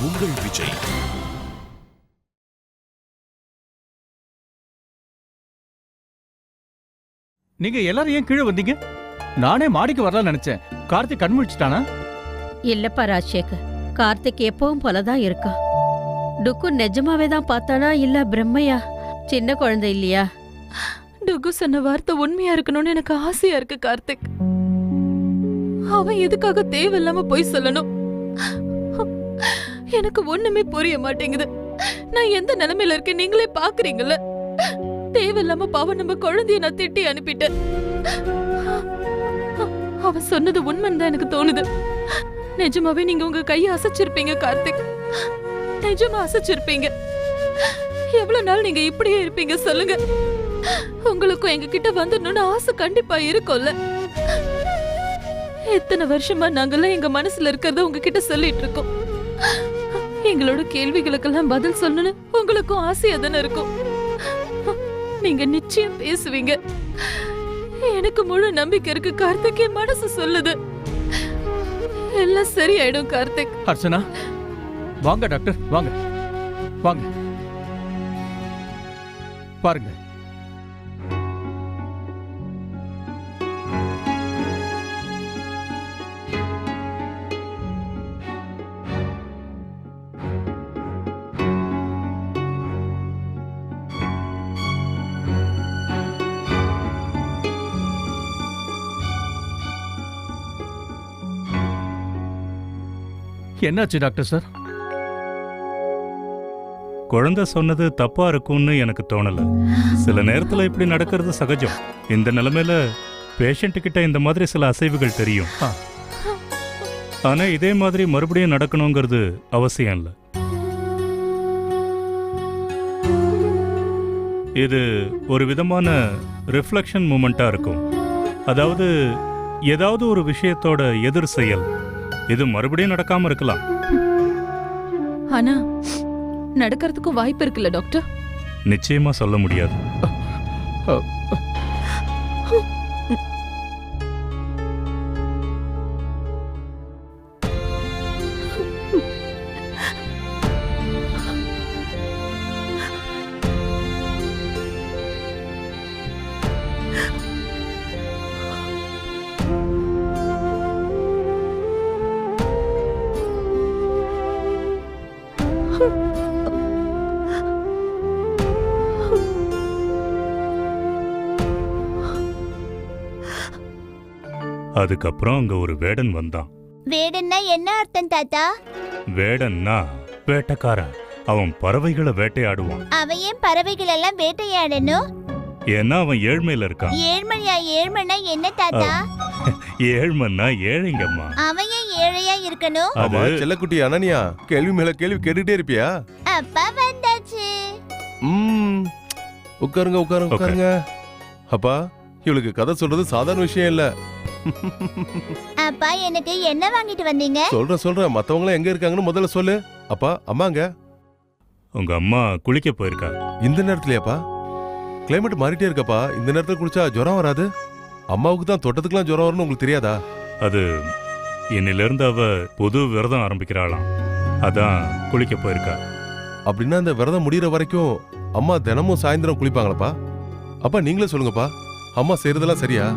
உங்கள் விஜய். நீங்க எல்லாரும் ஏன் கீழே வந்தீங்க? நானே மாடிக்கு வரலாம் நினைச்சேன். கார்த்திக் கண் முழிச்சிட்டானா? இல்லப்பா ராஜசேகர், கார்த்திக் எப்பவும் போலதான் இருக்கா. டுக்கு நிஜமாவே தான் பார்த்தானா இல்ல பிரம்மையா? சின்ன குழந்தை இல்லையா? டுகு சொன்ன வார்த்தை உண்மையா இருக்கணும்னு எனக்கு ஆசையா இருக்கு கார்த்திக். அவன் எதுக்காக தேவையில்லாம போய் சொல்லணும்? எனக்கு ஒண்ணுமே புரிய மாட்டேங்குது. நான் எந்த நிலைமையில இருக்கேன் நீங்களே பாக்குறீங்கல்ல. தேவையில்லாம பாவம் நம்ம குழந்தைய நான் திட்டி அனுப்பிட்டேன். அவன் சொன்னது உண்மைன்னு தான் எனக்கு தோணுது. நிஜமாவே நீங்க உங்க கையை அசைச்சிருப்பீங்க கார்த்திக். நிஜமா அசைச்சிருப்பீங்க. எவ்வளவு நாள் நீங்க இப்படியே இருப்பீங்க சொல்லுங்க? உங்களுக்கும் எங்க கிட்ட வந்துடணும்னு ஆசை கண்டிப்பா இருக்கும்ல. எத்தனை வருஷமா நாங்கெல்லாம் எங்க மனசுல இருக்கிறத உங்ககிட்ட சொல்லிட்டு இருக்கோம். எங்களோட கேள்விகளுக்கெல்லாம் பதில் சொல்லணும்னு உங்களுக்கும் ஆசையா தானே இருக்கும். நீங்க நிச்சயம் பேசுவீங்க. எனக்கு முழு நம்பிக்கை இருக்கு கார்த்திக். என் மனசு சொல்லுது எல்லாம் சரியாயிடும் கார்த்திக். அர்ச்சனா, வாங்க டாக்டர், வாங்க வாங்க. பாருங்க, என்னாச்சு டாக்டர் சார்? குழந்தை சொன்னது தப்பா இருக்கும்னு எனக்கு தோணல. சில நேரத்துல இப்படி நடக்கிறது சகஜம். இந்த நிலைமையில பேஷண்ட் கிட்ட இந்த மாதிரி சில அசைவுகள் தெரியும். ஆனா இதே மாதிரி மறுபடியும் நடக்கணுங்கிறது அவசியம் இல்லை. இது ஒரு விதமான ரிஃப்ளெக்ஷன் மூமெண்டா இருக்கும். அதாவது ஏதாவது ஒரு விஷயத்தோட எதிர் செயல். இது மறுபடியும் நடக்காம இருக்கலாம். ஆனா நடக்கிறதுக்கும் வாய்ப்பு இருக்குல்ல டாக்டர்? நிச்சயமா சொல்ல முடியாது. அதுக்கப்புறம் அங்க ஒரு வேடன் வந்தான். வேடன்னா என்ன அர்த்தம் தாத்தா? வேடன்னா வேட்டைக்காரன். அவன் பறவைகளை வேட்டையாடுவான். அவன் ஏன் பறவைகள் எல்லாம் வேட்டையாடணும்? ஏன்னா அவன் ஏழ்மையில இருக்கான். ஏழ்மையா? ஏழ்மைனா என்ன தாத்தா? ஏழ்மைன்னா ஏழைங்கம்மா. அவன் ஏன் ஏழையா இருக்கணும்? ஆமா செல்லக்குட்டி அனன்யா, கேள்வி மேல கேள்வி கேட்டுட்டே இருப்பியா? அப்பா வந்தாச்சு. உட்காருங்க உட்காருங்க உட்காருங்க. அப்பா, இவளுக்கு கதை சொல்றது சாதாரண விஷயம் இல்ல. அப்பா, எனக்கு என்ன வாங்கிட்டு வந்தீங்க? சொல்றேன். மத்தவங்க எங்க இருக்காங்கன்னு முதல்ல சொல்லு. அப்பா, அம்மாங்க? உங்க அம்மா குளிக்க போயிருக்கா. இந்த நேரத்துலயாப்பா? கிளைமேட் மாறிட்டே இருக்கப்பா. இந்த நேரத்துல குளிச்சா ஜுரம் வராது? அம்மாவுக்கு தான் தொட்டத்துக்குலாம் ஜுரம் வரும்னு உங்களுக்கு தெரியாதா? அது இன்னில இருந்து அவ புது விரதம் ஆரம்பிக்கிறாளாம். அதான் குளிக்க போயிருக்கா. அப்படின்னா அந்த விரதம் முடியற வரைக்கும் அம்மா தினமும் சாயந்தரம் குளிப்பாங்களாப்பா? அப்பா நீங்களே சொல்லுங்கப்பா, அம்மா செய்யறதெல்லாம் சரியா?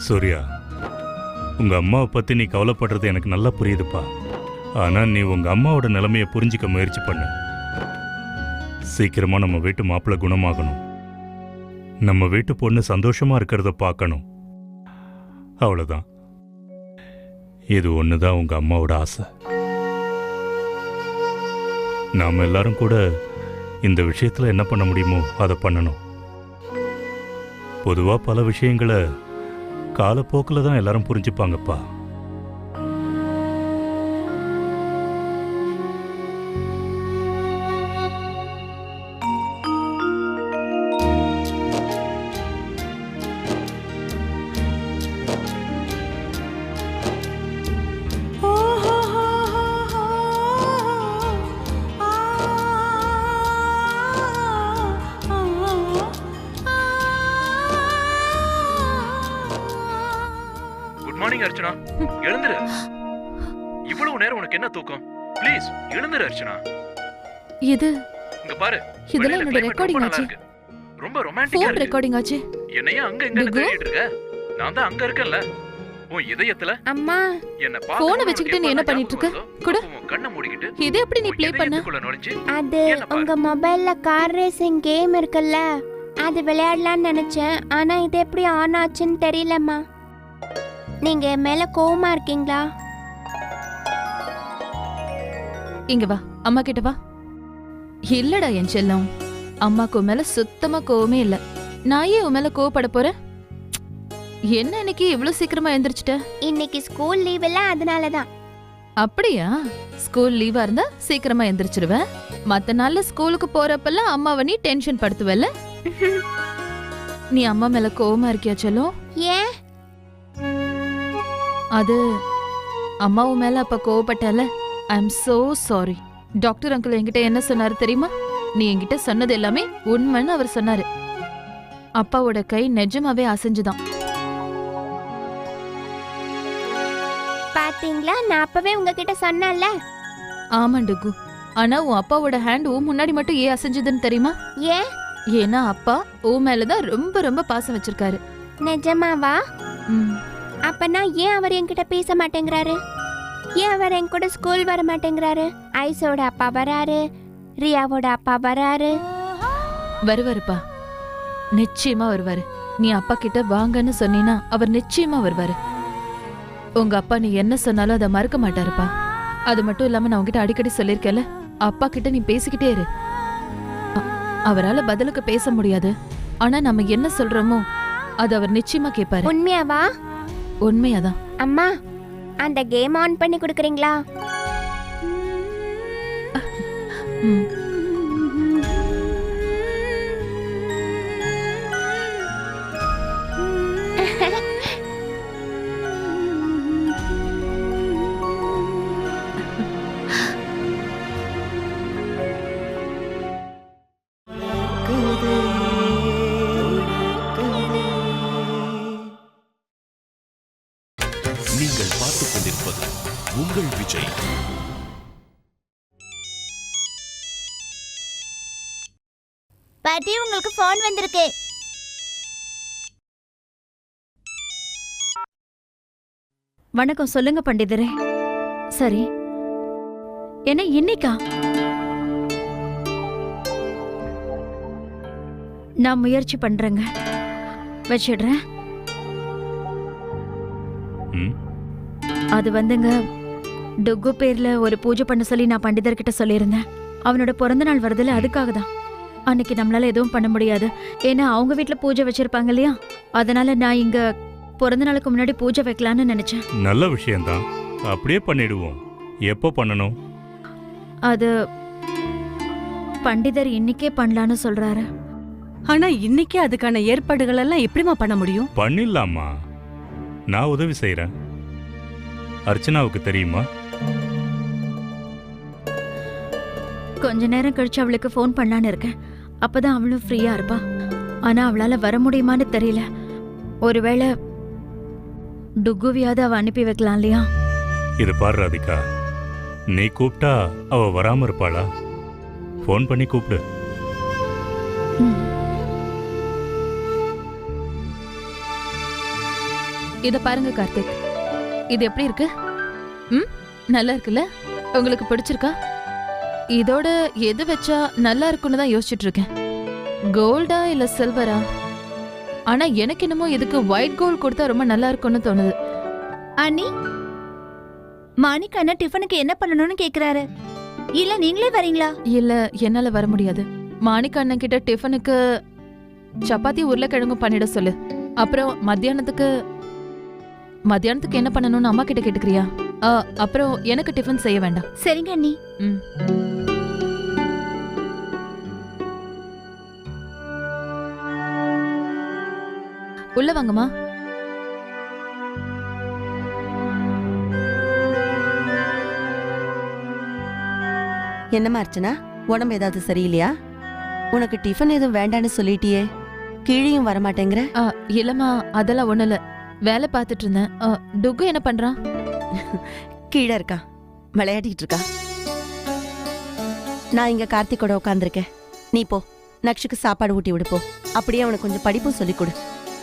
சூர்யா, உங்க அம்மாவை பத்தி நீ கவலைப்படுறது எனக்கு நல்லா புரியுதுப்பா. ஆனா நீ உங்க அம்மாவோட நிலைமையை புரிஞ்சிக்க முயற்சி பண்ணு. சீக்கிரமா நம்ம வீட்டு மாப்பிள்ளை குணமாகணும். நம்ம வீட்டு பொண்ணு சந்தோஷமா இருக்கிறத பார்க்கணும். அவ்வளவுதான். இது ஒண்ணுதான் உங்க அம்மாவோட ஆசை. நாம எல்லாரும் கூட இந்த விஷயத்துல என்ன பண்ண முடியுமோ அதை பண்ணணும். பொதுவா பல விஷயங்களை காலப்போக்கில் தான் எல்லாரும் புரிஞ்சுப்பாங்கப்பா. குட் மார்னிங் அர்ச்சனா, எழுந்துரு. இவ்வளவு நேரம் உனக்கு என்ன தூக்கம்? ப்ளீஸ் எழுந்துரு அர்ச்சனா. இது இங்க பாரு, இதெல்லாம் வெளியில என்னோட climate ரெக்கார்டிங் ரொம்ப நல்லா ஆச்சு. இருக்கு. ரொம்ப ரொமான்டிக்கா ஃபோன் இருக்கு. ரெக்கார்டிங் ஆச்சு. என்னையா அங்க எங்க குகு? தேடிட்டு இருக்க? நான் தான் அங்க இருக்கேன்ல. உன் இதயத்துல அம்மா என்ன போனை வச்சுக்கிட்டு நீ என்ன பண்ணிட்டு இருக்க? குடு. கண்ணை மூடிக்கிட்டு இது எப்படி நீ ப்ளே பண்ண? இதயத்துக்குள்ள நுழைஞ்சு அது என்ன பாரு? உங்க மொபைல்ல கார் ரேசிங் கேம் இருக்குல்ல, அது விளையாடலாம்னு நினைச்சேன். ஆனா இது எப்படி ஆன் ஆச்சுன்னு தெரியலம்மா. நீங்க என் மேல கோவமா இருக்கீங்களா? இங்க வா, அம்மா கிட்ட வா. இல்லடா என் செல்லம், அம்மாக்கு உன் மேல சுத்தமா கோவமே இல்ல. நான் ஏன் உன் மேல கோவப்பட போறேன்? என்ன இன்னைக்கு இவ்வளவு சீக்கிரமா எந்திரிச்சிட்ட? இன்னைக்கு ஸ்கூல் லீவ் இல்ல, அதனாலதான். அப்படியா? ஸ்கூல் லீவா இருந்தா சீக்கிரமா எந்திரிச்சிருவேன். மத்த நாள்ல ஸ்கூலுக்கு போறப்பெல்லாம் அம்மாவை நீ டென்ஷன் படுத்துவல்ல? நீ அம்மா மேல கோவமா இருக்கியா செல்லம்? ஏன்? அது அம்மாவு மேல அப்ப கோவப்பட்டல. I am so sorry. Doctor uncle என்கிட்ட என்ன சொன்னாரு தெரியுமா? நீ என்கிட்ட சொன்னது எல்லாமே உண்மைன்னு அவர் சொன்னாரு. அப்பாவோட கை நிஜமாவே அசைஞ்சுதான். பாத்தீங்களா, நான் அப்பவே உங்ககிட்ட சொன்னேன்ல. ஆமா டுகு. ஆனா உன் அப்பாவோட ஹேண்ட் உன் முன்னாடி மட்டும் ஏன் அசைஞ்சதுன்னு தெரியுமா? ஏன்? ஏன்னா அப்பா உன் மேலதான் ரொம்ப ரொம்ப பாசம் வச்சிருக்காரு. நிஜமாவா? ம். அப்பனா ஏன் அவர் என்கிட்ட பேச மாட்டேங்கிறாரு? ஏன் அவர் என் கூட ஸ்கூல் வர மாட்டேங்கிறாரு? ஐஸோட அப்பா வராரு, ரியாவோட அப்பா வராரு. வருவாருப்பா, நிச்சயமா வருவாரு. நீ அப்பா கிட்ட வாங்கன்னு சொன்னீனா அவர் நிச்சயமா வருவாரு. உங்க அப்பா நீ என்ன சொன்னாலும் அதை மறக்க மாட்டாருப்பா. அது மட்டும் இல்லாம நான் உங்ககிட்ட அடிக்கடி சொல்லிருக்கேன்ல, அப்பா கிட்ட நீ பேசிக்கிட்டே இரு. அவரால பதிலுக்கு பேச முடியாது, ஆனா நம்ம என்ன சொல்றோமோ அது அவர் நிச்சயமா கேட்பாரு. உண்மையாவா? உண்மையாதான். அம்மா, அந்த கேம் ஆன் பண்ணி கொடுக்குறீங்களா? ம். நீங்கள் பார்த்துக் கொண்டிருப்பது உங்கள் விஜய். பாட்டி, உங்களுக்கு ஃபோன் வந்திருக்கு. வணக்கம், சொல்லுங்க பண்டிதரே. சரி, என்ன இன்னைக்கா? நான் முயற்சி பண்றேங்க, வச்சிடுறேன். ம். அது வந்துங்க, டுகு பேர்ல ஒரு பூஜை பண்ண சொல்லி நான் பண்டிதர்கிட்ட சொல்லியிருந்தேன். அவனோட பிறந்த நாள் வருதுல, அதுக்காக தான். அன்னைக்கு நம்மளால எதுவும் பண்ண முடியாது, ஏன்னா அவங்க வீட்டுல பூஜை வச்சிருப்பாங்க இல்லையா. அதனால நான் இங்க பிறந்த நாளுக்கு முன்னாடி பூஜை வைக்கலான்னு நினைச்சேன். நல்ல விஷயம்தான், அப்படியே பண்ணிடுவோம். எப்போ பண்ணணும்? அது பண்டிதர் இன்னைக்கே பண்ணலான்னு சொல்றாரு. ஆனா இன்னைக்கு அதுக்கான ஏற்பாடுகள் எல்லாம் எப்படிமா பண்ண முடியும்? பண்ணிடலாமா, நான் உதவி செய்யறேன். அர்ச்சனாவுக்கு தெரியுமா? கொஞ்ச நேரம் கழிச்சு அவளுக்கு ஃபோன் பண்ணலான்னு இருக்கேன். அப்பதான் அவளும் ஃப்ரீயா இருப்பா. ஆனா அவளால வர முடியுமான்னு தெரியல. ஒருவேளை டுகுவியாவது அவ அனுப்பி வைக்கலாம் இல்லையா? இது பாரு ராதிகா, நீ கூப்பிட்டா அவ வராம இருப்பாளா? ஃபோன் பண்ணி கூப்பிடு. இத பாருங்க கார்த்திக், இது எப்படி இருக்கு? ம், நல்லா இருக்குல்ல? உங்களுக்கு பிடிச்சிருக்கா? இதோட எது வச்சா நல்லா இருக்கும்னு தான் யோசிச்சுட்டு இருக்கேன். கோல்டா இல்ல சில்வரா? ஆனா எனக்கு என்னமோ இதுக்கு ஒயிட் கோல்ட் கொடுத்தா ரொம்ப நல்லா இருக்கும்னு தோணுது. அண்ணி, மாணிக் அண்ணா டிஃபனுக்கு என்ன பண்ணணும்னு கேக்குறாரு. இல்ல நீங்களே வரீங்களா? இல்ல என்னால வர முடியாது. மாணிக்க அண்ணன் கிட்ட டிஃபனுக்கு சப்பாத்தி உருளைக்கிழங்கு பண்ணிட சொல்லு. அப்புறம் மத்தியானத்துக்கு என்ன பண்ணணும்னு அம்மா கிட்ட கேட்டுக்கிறியா? அப்புறம் எனக்கு டிஃபன் செய்ய வேண்டாம். சரிங்க அண்ணி. ம். உள்ள வாங்கம்மா. என்னம்மா அர்ச்சனா, உடம்பு ஏதாவது சரியில்லையா? உனக்கு டிஃபன் எதுவும் வேண்டான்னு சொல்லிட்டியே, கீழேயும் வரமாட்டேங்கிற. இல்லம்மா, அதெல்லாம் ஒண்ணு இல்ல. வேலை பார்த்துட்டு இருந்தேன். டுக்கு என்ன பண்றான்? கீழே இருக்கா, விளையாடிட்டு இருக்கா. நான் இங்க கார்த்திகோட உட்காந்துருக்கேன். நீ போ, நக்ஷுக்கு சாப்பாடு ஊட்டி விடுப்போ. அப்படியே அவனுக்கு கொஞ்சம் படிப்பும் சொல்லிக் கொடு.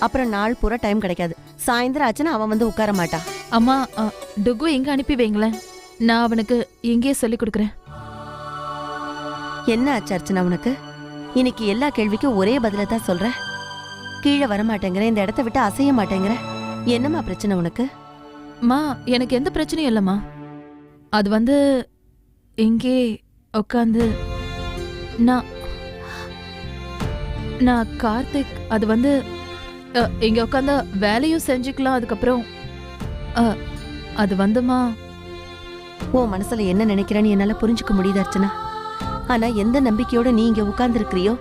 அப்புறம் நாள் பூரா டைம் கிடைக்காது. சாயந்தரம் ஆச்சுன்னா அவன் வந்து உட்கார மாட்டா. அம்மா, டுக்கு இங்க அனுப்பி வைங்களேன். நான் அவனுக்கு இங்கேயே சொல்லி கொடுக்குறேன். என்ன ஆச்சு அர்ச்சனா உனக்கு? இன்னைக்கு எல்லா கேள்விக்கும் ஒரே பதில தான் சொல்ற. கீழே வரமாட்டேங்கிற, இந்த இடத்த விட்டு அசைய மாட்டேங்கிற. என்னம்மா பிரச்சனை உனக்கு? மா, எனக்கு எந்த பிரச்சனையும் இல்லம்மா. அது வந்து இங்கே உட்காந்து நான் கார்த்திக், அது வந்து இங்க உட்காந்து வேலையும் செஞ்சுக்கலாம். அதுக்கப்புறம் அது வந்துமா, உன் மனசுல என்ன நினைக்கிறேன்னு என்னால புரிஞ்சுக்க முடியுது அர்ச்சனா. ஆனா எந்த நம்பிக்கையோட நீ இங்க உட்கார்ந்து இருக்கிறியோ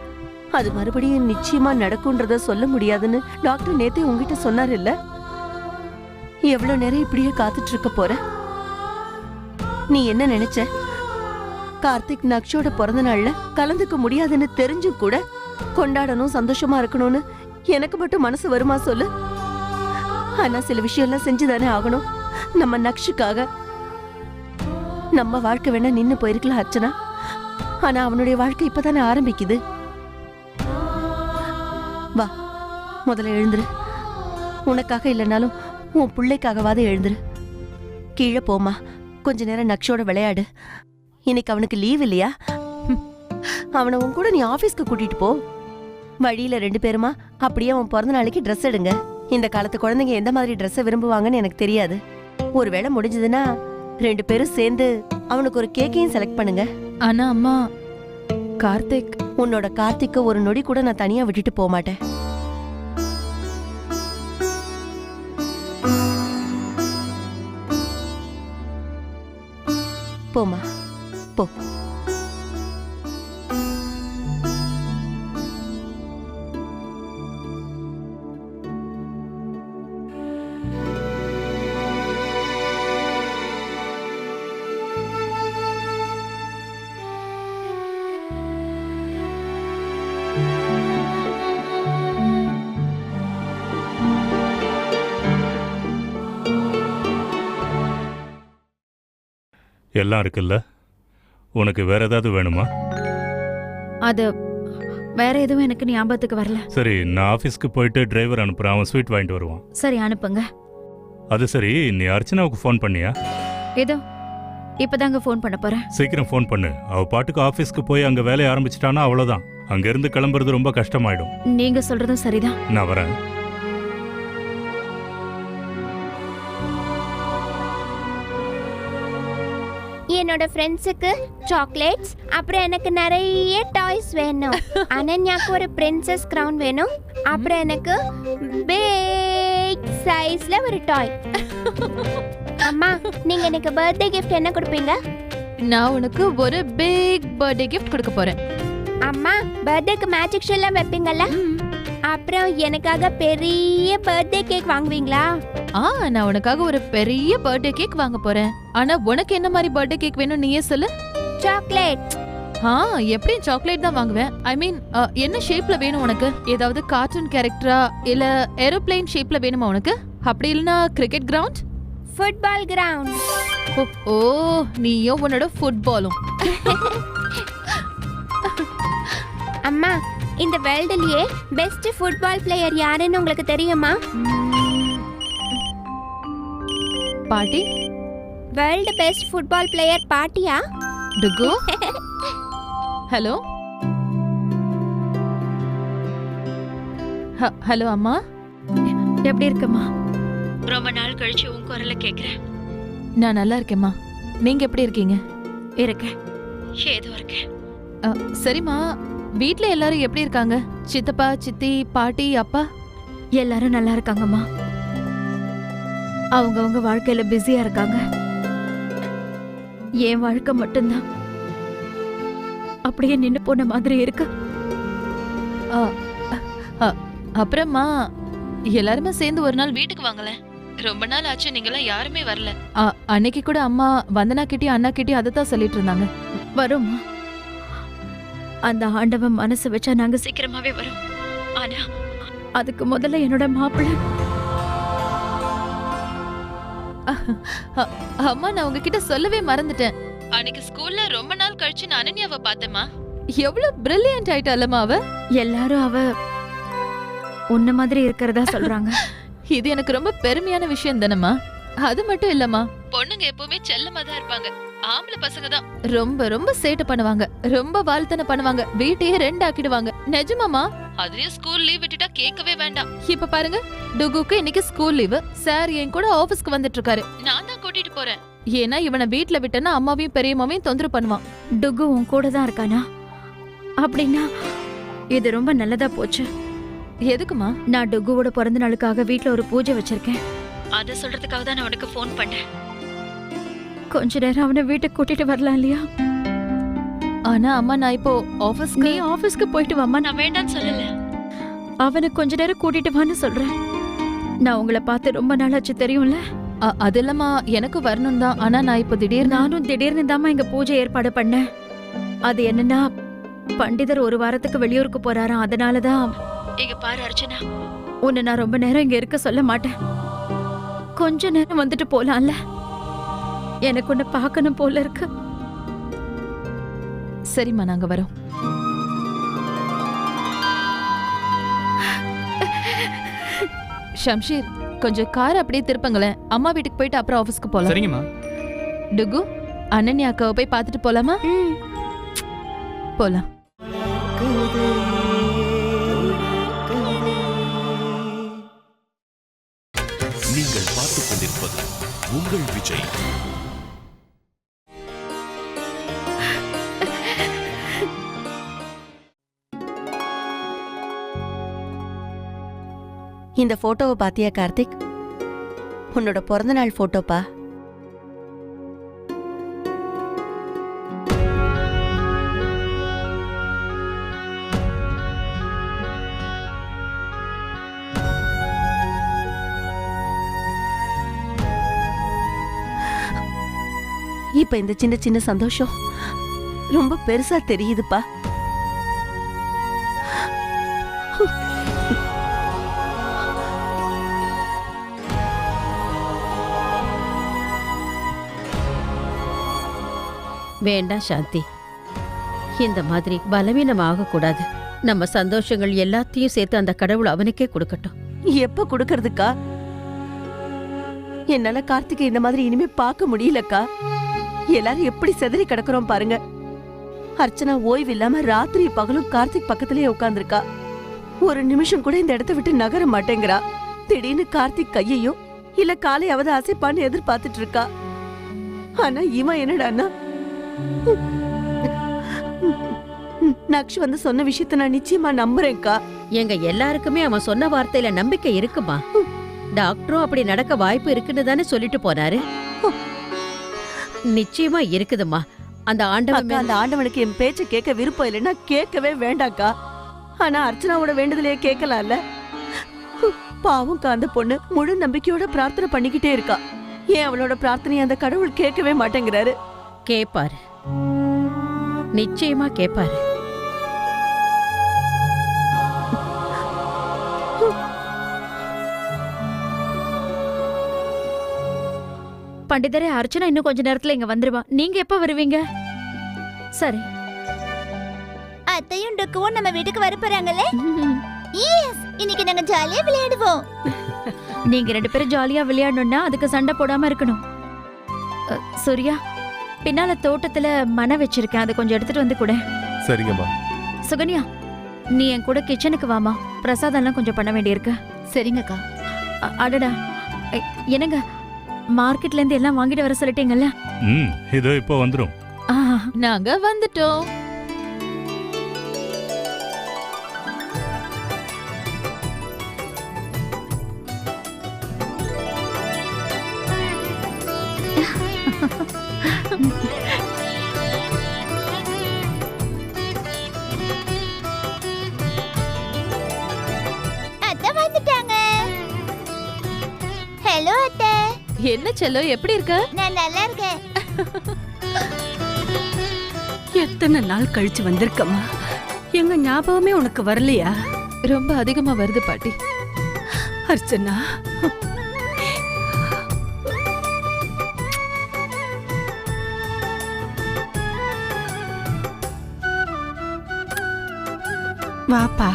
அது மறுபடியும் நிச்சயமா நடக்கும்ன்றத சொல்ல முடியாதுன்னு டாக்டர் நேத்தே உங்ககிட்ட சொன்னார் இல்ல? எவ்வளவு நேரம் இப்படியே காத்துட்டு இருக்க போற? நீ என்ன நினைச்ச? கார்த்திக் நக்ஷோட பிறந்த நாள்ல கலந்துக்க முடியாதுன்னு தெரிஞ்சும் கூட கொண்டாடணும், சந்தோஷமா இருக்கணும்னு எனக்கு மட்டும் மனசு வருமா சொல்லு? ஆனா சில விஷயம் எல்லாம் செஞ்சுதானே ஆகணும் நம்ம நக்ஷுக்காக. நம்ம வாழ்க்கை வேணா நின்னு போயிருக்கலாம் அர்ச்சனா, ஆனா அவனுடைய வாழ்க்கை இப்பதானே ஆரம்பிக்குது. வா, முதல்ல எழுந்துரு. உனக்காக இல்லைனாலும் உன் பிள்ளைக்காகவாது எழுந்துரு. கீழே போமா, கொஞ்ச நேரம் நக்ஷோட விளையாடு. இன்னைக்கு அவனுக்கு லீவ் இல்லையா? அவனை உன் கூட நீ ஆபீஸ்க்கு கூட்டிட்டு போ. வழியில 2 பேருமா அப்படியே அவன் பிறந்த நாளைக்கு ட்ரெஸ் எடுங்க. இந்த காலத்து குழந்தைங்க எந்த மாதிரி ட்ரெஸ்ஸை விரும்புவாங்கன்னு எனக்கு தெரியாது. ஒருவேளை முடிஞ்சதுன்னா 2 பேரும் சேர்ந்து அவனுக்கு ஒரு கேக்கையும் செலக்ட் பண்ணுங்க. ஆனா அம்மா, கார்த்திக், உன்னோட கார்த்திக்க ஒரு நொடி கூட நான் தனியா விட்டுட்டு போக மாட்டேன். போமா, போ. எல்லாம் இருக்குல்ல? உனக்கு வேற ஏதாவது வேணுமா? அது வேற எதுவும் எனக்கு ஞாபகத்துக்கு வரல. சரி, நான் ஆஃபீஸ்க்கு போயிட்டு டிரைவர் அனுப்புறேன். அவன் ஸ்வீட் வாங்கிட்டு வருவான். சரி, அனுப்புங்க. அது சரி, நீ அர்ச்சனாவுக்கு ஃபோன் பண்ணியா? ஏதோ இப்பதாங்க ஃபோன் பண்ண போறேன். சீக்கிரம் ஃபோன் பண்ணு. அவ பாட்டுக்கு ஆஃபீஸ்க்கு போய் அங்க வேலையை ஆரம்பிச்சிட்டானா அவ்வளவுதான். அங்க இருந்து கிளம்புறது ரொம்ப கஷ்டமாயிடும். நீங்க சொல்றதும் சரிதான். நான் வரேன். என்னோட ஃப்ரெண்ட்ஸுக்கு சாக்லேட்ஸ், அப்புறம் எனக்கு நிறைய டாய்ஸ் வேணும். அனன்யாக்கு ஒரு பிரின்சஸ் கிரவுன் வேணும். அப்புறம் எனக்கு பிக் சைஸ்ல ஒரு டாய். அம்மா, நீங்க எனக்கு பர்த்டே கிஃப்ட் என்ன கொடுப்பீங்க? நான் உனக்கு ஒரு பிக் பர்த்டே கிஃப்ட் கொடுக்க போறேன். அம்மா, பர்த்டேக்கு மேஜிக் ஷோ எல்லாம் வைப்பீங்கல்ல? அப்புறம் எனக்காக பெரிய பர்த்டே கேக் வாங்குவீங்களா? நான் உனக்காக ஒரு பெரிய பர்த்டே கேக் வாங்க போறேன். ஆனா உனக்கு என்ன மாதிரி பர்த்டே கேக் வேணும் நீயே சொல்லு. சாக்லேட். எப்படியும் சாக்லேட் தான் வாங்குவேன். ஐ மீன், என்ன ஷேப்ல வேணும் உனக்கு? ஏதாவது கார்ட்டூன் கேரக்டரா இல்ல ஏரோப்ளேன் ஷேப்ல வேணுமா உனக்கு? அப்படி இல்லனா கிரிக்கெட் கிரவுண்ட், ஃபுட்பால் கிரவுண்ட். ஓ, நீயும் உன்னோட ஃபுட்பாலும். அம்மா, இந்த வேர்ல்டுலயே பெஸ்ட் ஃபுட்பால் பிளேயர் யாருன்னு உங்களுக்கு தெரியுமா? பாட்டி. வேர்ல்டு பெஸ்ட் ஃபுட்பால் பிளேயர் பாட்டியா? டுகு. ஹலோ. ஹலோ அம்மா. எப்படி இருக்கம்மா? ரொம்ப நாள் கழிச்சு உன் குரலை கேக்குறேன். நான் நல்லா இருக்கேம்மா. நீங்க எப்படி இருக்கீங்க? இருக்கேன், ஏதோ இருக்கேன். சரிம்மா, வீட்ல எல்லாரும் எப்படி இருக்காங்க? சித்தப்பா, சித்தி, பாட்டி, அப்பா எல்லாரும் நல்லா இருக்காங்கம்மா. அவங்கவங்க வாழ்க்கையில பிஸியா இருக்காங்க. என் வாழ்க்கை மட்டும்தான் அப்படியே நின்னு போன மாதிரி இருக்கு. அப்புறமா எல்லாருமே சேர்ந்து ஒரு நாள் வீட்டுக்கு வாங்களேன். ரொம்ப நாள் ஆச்சு, நீங்களாம் யாருமே வரல. அன்னைக்கு கூட அம்மா வந்தனா கிட்டயும் அண்ணா கிட்டயும் அதை தான் சொல்லிட்டு இருந்தாங்க. வரோம்மா, அந்த ஆண்டவன் மனசு வச்சா நாங்க சீக்கிரமாவே வரோம். ஆனா அதுக்கு முதல்ல என்னோட மாப்பிள்ளை. அம்மா, நான் உங்ககிட்ட சொல்லவே மறந்துட்டேன். அன்னைக்கு ஸ்கூல்ல ரொம்ப நாள் கழிச்சு நான் அனன்யாவை பார்த்தேம்மா. எவ்வளவு பிரில்லியன்ட் ஆயிட்டாலம்மா அவ. எல்லாரும் அவ உன்ன மாதிரி இருக்கிறதா சொல்றாங்க. இது எனக்கு ரொம்ப பெருமையான விஷயம் தானம்மா. அது மட்டும் இல்லம்மா, பொண்ணுங்க எப்பவுமே செல்லமா தான் இருப்பாங்க. ஆம்பளை பசங்க தான் ரொம்ப ரொம்ப சேட்டை பண்ணுவாங்க, ரொம்ப வாழ்த்தனை பண்ணுவாங்க, வீட்டையே ரெண்டு ஆக்கிடுவாங்க. நிஜமாமா, அதுலயும் ஸ்கூல் லீவ் விட்டுட்டா கேட்கவே வேண்டாம். இப்ப பாருங்க, டுகுக்கு இன்னைக்கு ஸ்கூல் லீவு. சார் என் கூட ஆபீஸ்க்கு வந்துட்டு இருக்காரு. நான் தான் கூட்டிட்டு போறேன். ஏன்னா இவனை வீட்டுல விட்டேன்னா அம்மாவையும் பெரியம்மாவையும் தொந்தரவு பண்ணுவான். டுகு உன் கூட தான் இருக்கானா? அப்படின்னா இது ரொம்ப நல்லதா போச்சு. எதுக்குமா? நான் டுகுவோட பிறந்த நாளுக்காக வீட்ல ஒரு பூஜை வச்சிருக்கேன். அதை சொல்றதுக்காக தான் நான் உனக்கு ஃபோன் பண்ணேன். கொஞ்ச நேரம் அவனை வீட்டுக்கு கூட்டிட்டு வரலாம் இல்லையா? ஆனா அம்மா, நான் இப்போ நீ ஆபீஸ்க்கு போயிட்டு வாமா, நான் வேண்டான்னு சொல்லல. அவனை கொஞ்ச நேரம் கூட்டிட்டு வான்னு சொல்றேன். நான் உங்களை பார்த்து ரொம்ப நாளாச்சு, தெரியும்ல? அது இல்லம்மா, எனக்கு வரணும் தான். ஆனா நான் இப்போ திடீர்னு தாமா இங்க பூஜை ஏற்பாடு பண்ணேன். அது என்னன்னா, பண்டிதர் ஒரு வாரத்துக்கு வெளியூருக்கு போறாராம். அதனாலதான். இங்க பாரு அர்ச்சனா, உன்னை நான் ரொம்ப நேரம் இங்க இருக்க சொல்ல மாட்டேன். கொஞ்ச நேரம் வந்துட்டு போலாம்ல? எனக்கு உன்னை பார்க்கணும் போல இருக்கு. சரிம்மா, நாங்க வரோம். ஷம்ஷீர், கொஞ்சம் கார் அப்படியே திருப்பங்களேன். அம்மா வீட்டுக்கு போயிட்டு அப்புறம் ஆபீஸ்க்கு போலாம். சரிங்கம்மா. டுகு, அனன்யா அக்காவை போய் பார்த்துட்டு போலாமா? போலாம். நீங்கள் பார்த்துக் கொண்டிருப்பது உங்கள் விஜய். இந்த போட்டோவை பாத்தியா கார்த்திக்? உன்னோட பிறந்த நாள் போட்டோப்பா. இப்ப இந்த சின்ன சின்ன சந்தோஷம் ரொம்ப பெருசா தெரியுதுப்பா. வேண்டாம் சாந்தி, இந்த மாதிரி பலவீனம் ஆகக்கூடாது. நம்ம சந்தோஷங்கள் எல்லாத்தையும் சேர்த்து அந்த கடவுள் அவனுக்கே கொடுக்கட்டும். எப்ப கொடுக்கறதுக்கா? என்னால கார்த்திகை இந்த மாதிரி இனிமே பார்க்க முடியலக்கா. எல்லாரும் எப்படி செதறி கிடக்குறோம் பாருங்க. அர்ச்சனா ஓய்வு இல்லாம ராத்திரி பகலும் கார்த்திக் பக்கத்திலேயே உட்கார்ந்துருக்கா. ஒரு நிமிஷம் கூட இந்த இடத்தை விட்டு நகர மாட்டேங்கிறா. திடீர்னு கார்த்திக் கையையும் இல்ல காலையாவது அசைப்பான்னு எதிர்பார்த்துட்டு இருக்கா. ஆனா இவன் என்னடான்னா, நக்ஷ் வந்து சொன்ன விஷயத்த நான் நிச்சயமா நம்புறேன்க்கா. எங்க எல்லாருக்குமே அவன் சொன்ன வார்த்தையில நம்பிக்கை இருக்குமா? டாக்டரும் அப்படி நடக்க வாய்ப்பு இருக்குன்னு தானே சொல்லிட்டு போனாரு. நிச்சயமா இருக்குதுமா. அந்த ஆண்டவனுக்கு என் பேச்ச கேட்க விருப்பம் இல்லைன்னா கேட்கவே வேண்டாக்கா. ஆனா அர்ச்சனாவோட வேண்டுதலையே கேட்கலாம்ல. பாவம்க்கா, அந்த பொண்ணு முழு நம்பிக்கையோட பிரார்த்தனை பண்ணிக்கிட்டே இருக்கா. ஏன் அவளோட பிரார்த்தனையை அந்த கடவுள் கேட்கவே மாட்டேங்கிறாரு? கேப்பாரு, நிச்சயமா கேப்பாரு. பண்டிதரே, அர்ச்சனா இன்னும் கொஞ்ச நேரத்துல இங்க வந்துருவா. நீங்க எப்ப வருவீங்க? சரி. அத்தையும் டுக்குவும் நம்ம வீட்டுக்கு வர போறாங்களே. எஸ், இன்னைக்கு நாங்க ஜாலியா விளையாடுவோம். நீங்க ரெண்டு பேரும் ஜாலியா விளையாடணும்னா அதுக்கு சண்டை போடாம இருக்கணும். சூர்யா, பின்னால தோட்டத்துல மன வச்சிருக்கேன், அதை கொஞ்சம் எடுத்துட்டு வந்து கூட. சரிங்கம்மா. சுகன்யா, நீ என் கூட கிச்சனுக்கு வாமா. பிரசாதம் எல்லாம் கொஞ்சம் பண்ண வேண்டியிருக்கு. சரிங்கக்கா. அடடா, என்னங்க, மார்க்கெட்ல இருந்து எல்லாம் வாங்கிட்டு வர சொல்லிட்டீங்கல்ல? இதோ இப்போ வந்துடும். ஆ, நாங்க வந்துட்டோம். அத்தை வந்துட்டாங்க. ஹலோ அத்தை. என்ன செல்லம், எப்படி இருக்க? நான் நல்லா இருக்கேன். எத்தனை நாள் கழிச்சு வந்திருக்கம்மா, எங்க ஞாபகமே உனக்கு வரலையா? ரொம்ப அதிகமா வருது பாட்டி. அர்ச்சனா, வாப்பா.